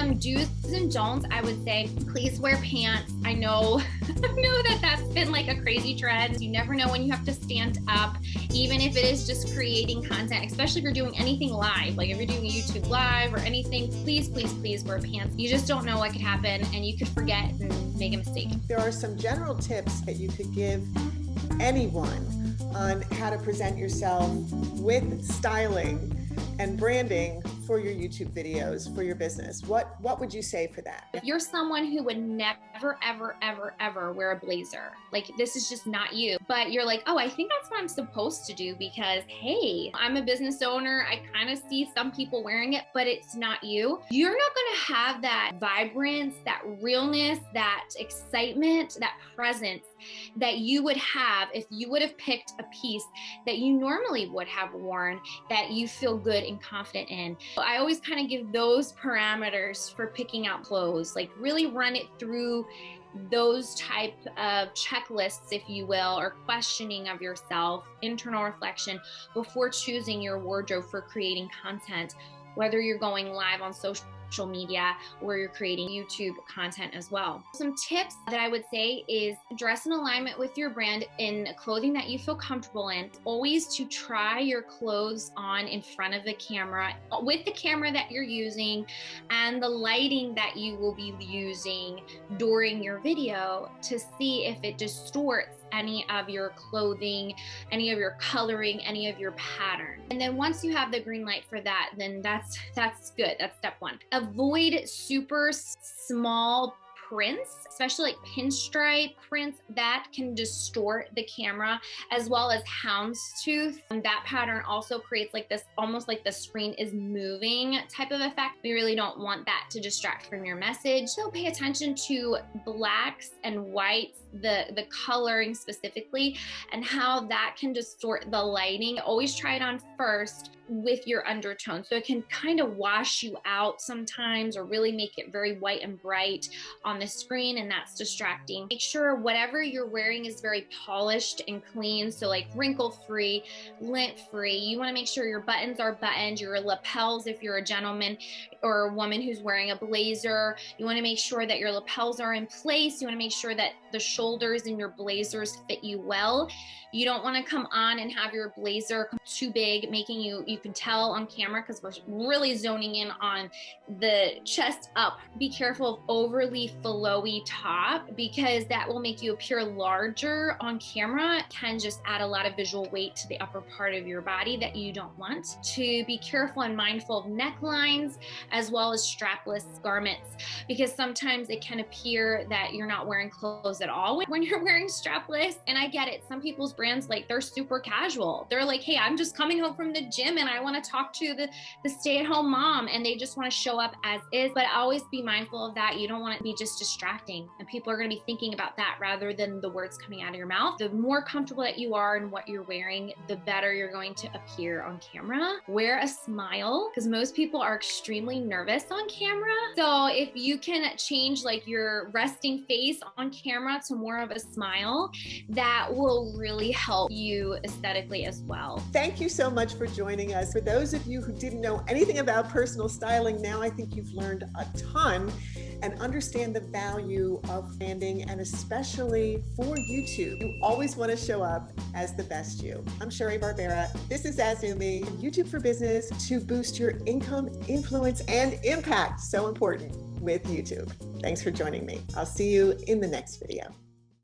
Some do's and don'ts, I would say, please wear pants. I know, that that's been like a crazy trend. You never know when you have to stand up, even if it is just creating content, especially if you're doing anything live, like if you're doing a YouTube live or anything, please, please, please wear pants. You just don't know what could happen and you could forget and make a mistake. There are some general tips that you could give anyone on how to present yourself with styling and branding for your YouTube videos, for your business. What would you say for that? If you're someone who would never, ever, ever, ever wear a blazer, like this is just not you, but you're like, oh, I think that's what I'm supposed to do because, hey, I'm a business owner. I kind of see some people wearing it, but it's not you. You're not going to have that vibrance, that realness, that excitement, that presence that you would have if you would have picked a piece that you normally would have worn that you feel good and confident in. I always kind of give those parameters for picking out clothes, like really run it through those type of checklists, if you will, or questioning of yourself, internal reflection before choosing your wardrobe for creating content, whether you're going live on social media or you're creating YouTube content as well. Some tips that I would say is dress in alignment with your brand in clothing that you feel comfortable in. Always to try your clothes on in front of the camera with the camera that you're using and the lighting that you will be using during your video to see if it distorts any of your clothing, any of your coloring, any of your pattern. And then once you have the green light for that, then that's good. That's step one. Avoid super small prints, especially like pinstripe prints that can distort the camera, as well as houndstooth. And that pattern also creates like this, almost like the screen is moving type of effect. We really don't want that to distract from your message. So pay attention to blacks and whites, the coloring specifically, and how that can distort the lighting. Always try it on first with your undertone, so it can kind of wash you out sometimes or really make it very white and bright on the screen, and that's distracting. Make sure whatever you're wearing is very polished and clean, so like wrinkle free, lint free. You want to make sure your buttons are buttoned, your lapels, if you're a gentleman or a woman who's wearing a blazer, you want to make sure that your lapels are in place. You want to make sure that the shoulders in your blazers fit you well. You don't want to come on and have your blazer too big, making you can tell on camera because we're really zoning in on the chest up. Be careful of overly flowy top because that will make you appear larger on camera. It can just add a lot of visual weight to the upper part of your body that you don't want. To be careful and mindful of necklines as well as strapless garments, because sometimes it can appear that you're not wearing clothes at all when you're wearing strapless. And I get it. Some people's brands, like, they're super casual. They're like, hey, I'm just coming home from the gym and I want to talk to the stay-at-home mom, and they just want to show up as is. But always be mindful of that. You don't want it to be just distracting, and people are going to be thinking about that rather than the words coming out of your mouth. The more comfortable that you are in what you're wearing, the better you're going to appear on camera. Wear a smile, because most people are extremely nervous on camera. So if you can change like your resting face on camera to more of a smile, that will really help you aesthetically as well. Thank you so much for joining us. For those of you who didn't know anything about personal styling, now I think you've learned a ton and understand the value of branding, and especially for YouTube. You always want to show up as the best you. I'm Sheri Barbera. This is zazoome, YouTube for Business to boost your income, influence, and impact. So important with YouTube. Thanks for joining me. I'll see you in the next video.